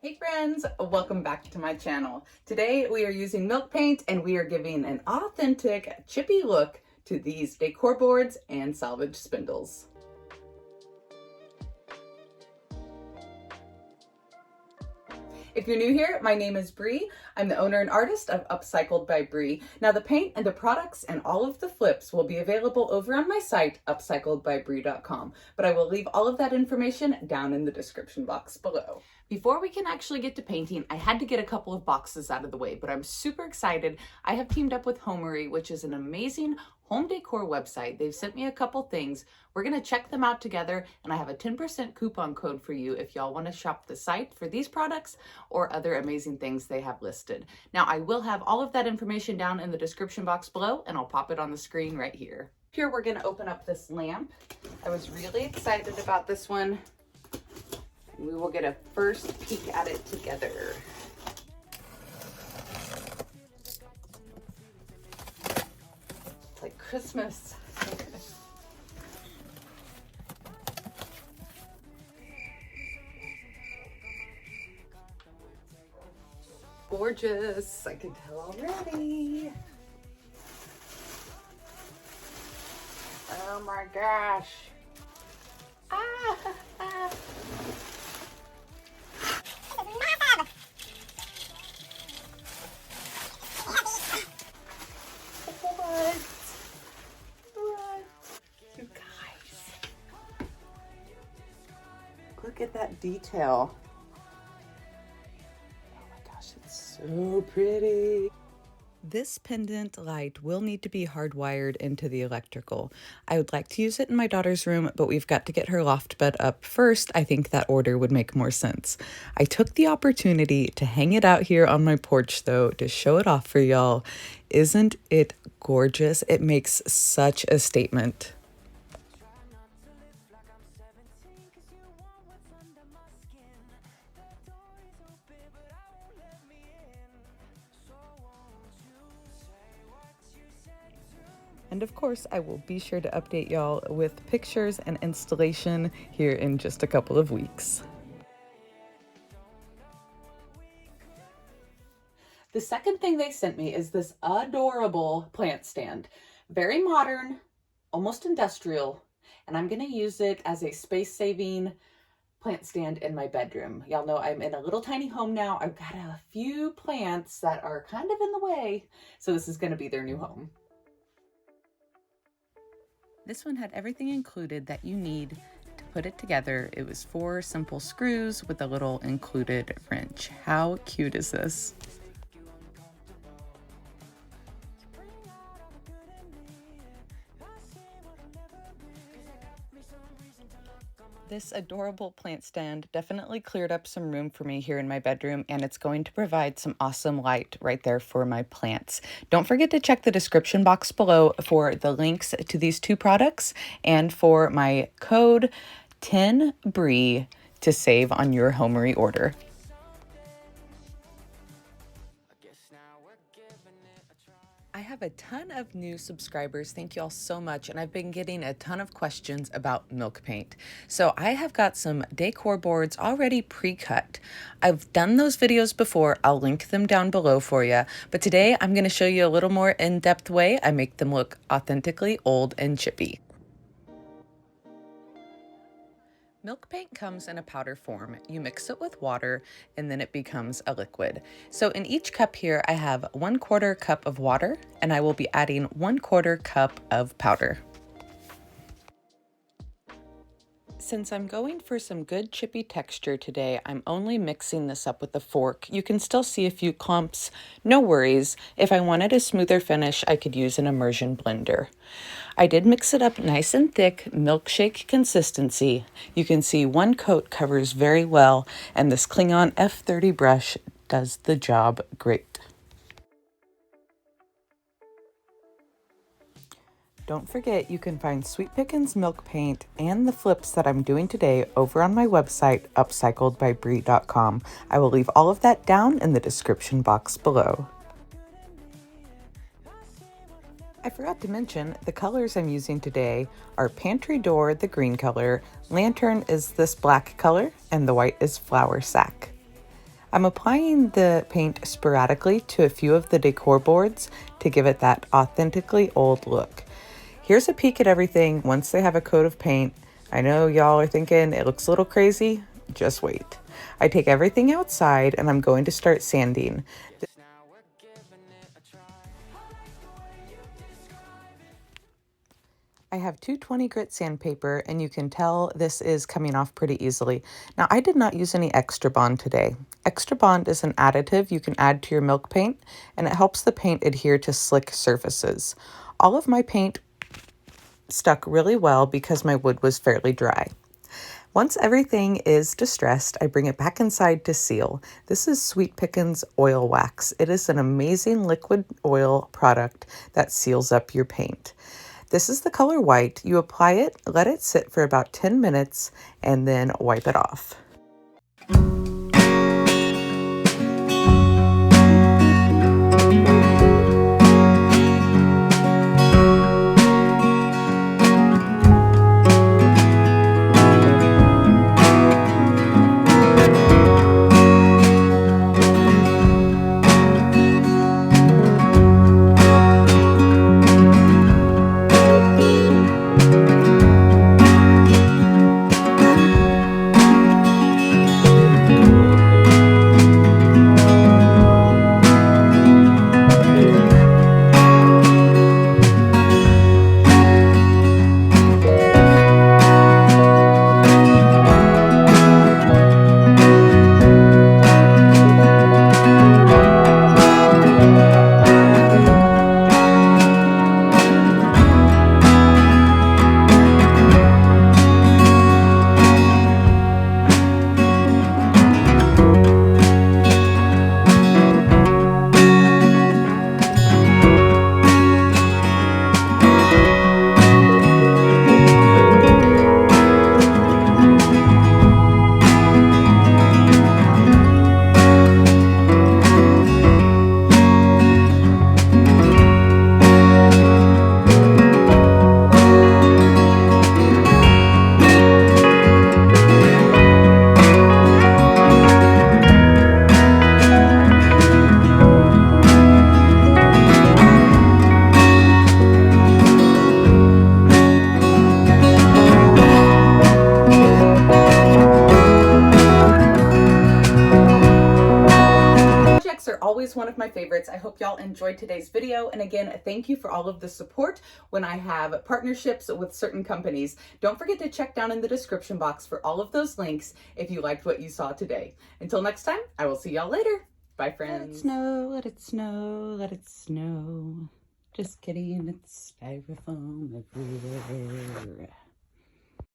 Hey friends, welcome back to my channel. Today we are using milk paint and we are giving an authentic chippy look to these decor boards and salvaged spindles. If you're new here, my name is Bree. I'm the owner and artist of Upcycled by Bree. Now the paint and the products and all of the flips will be available over on my site, upcycledbybree.com, but I will leave all of that information down in the description box below. Before we can actually get to painting, I had to get a couple of boxes out of the way, but I'm super excited. I have teamed up with Homary, which is an amazing home decor website. They've sent me a couple things. We're gonna check them out together, and I have a 10% coupon code for you if y'all wanna shop the site for these products or other amazing things they have listed. Now, I will have all of that information down in the description box below, and I'll pop it on the screen right here. Here, we're gonna open up this lamp. I was really excited about this one. We will get a first peek at it together. It's like Christmas. Gorgeous, I can tell already. Oh my gosh. Ah. You guys, look at that detail. Oh my gosh, it's so pretty. This pendant light will need to be hardwired into the electrical. I would like to use it in my daughter's room, but we've got to get her loft bed up first. I think that order would make more sense. I took the opportunity to hang it out here on my porch, though, to show it off for y'all. Isn't it gorgeous? It makes such a statement. And of course, I will be sure to update y'all with pictures and installation here in just a couple of weeks. The second thing they sent me is this adorable plant stand. Very modern, almost industrial, and I'm gonna use it as a space-saving plant stand in my bedroom. Y'all know I'm in a little tiny home now. I've got a few plants that are kind of in the way, so this is gonna be their new home. This one had everything included that you need to put it together. It was 4 simple screws with a little included wrench. How cute is this? This adorable plant stand definitely cleared up some room for me here in my bedroom, and it's going to provide some awesome light right there for my plants. Don't forget to check the description box below for the links to these 2 products and for my code 10BREE to save on your Homary order. I have a ton of new subscribers. Thank you all so much. And I've been getting a ton of questions about milk paint. So I have got some decor boards already pre-cut. I've done those videos before. I'll link them down below for you. But today I'm going to show you a little more in-depth way I make them look authentically old and chippy. Milk paint comes in a powder form. You mix it with water and then it becomes a liquid. So in each cup here, I have 1/4 cup of water and I will be adding 1/4 cup of powder. Since I'm going for some good chippy texture today, I'm only mixing this up with a fork. You can still see a few clumps, no worries. If I wanted a smoother finish, I could use an immersion blender. I did mix it up nice and thick, milkshake consistency. You can see 1 coat covers very well, and this Klingon F30 brush does the job great. Don't forget, you can find Sweet Pickin's milk paint and the flips that I'm doing today over on my website, upcycledbybree.com. I will leave all of that down in the description box below. I forgot to mention, the colors I'm using today are Pantry Door, the green color, Lantern is this black color, and the white is Flour Sack. I'm applying the paint sporadically to a few of the decor boards to give it that authentically old look. Here's a peek at everything once they have a coat of paint. I know y'all are thinking it looks a little crazy. Just wait. I take everything outside and I'm going to start sanding. I have 220 grit sandpaper and you can tell this is coming off pretty easily. Now I did not use any Extra Bond today. Extra Bond is an additive you can add to your milk paint and it helps the paint adhere to slick surfaces. All of my paint stuck really well because my wood was fairly dry. Once everything is distressed, I bring it back inside to seal. This is Sweet Pickins Oil Wax. It is an amazing liquid oil product that seals up your paint. This is the color white. You apply it, let it sit for about 10 minutes, and then wipe it off. Are always one of my favorites. I hope y'all enjoyed today's video. And again, thank you for all of the support when I have partnerships with certain companies. Don't forget to check down in the description box for all of those links if you liked what you saw today. Until next time, I will see y'all later. Bye, friends. Let it snow, let it snow, let it snow. Just kidding, it's styrofoam everywhere.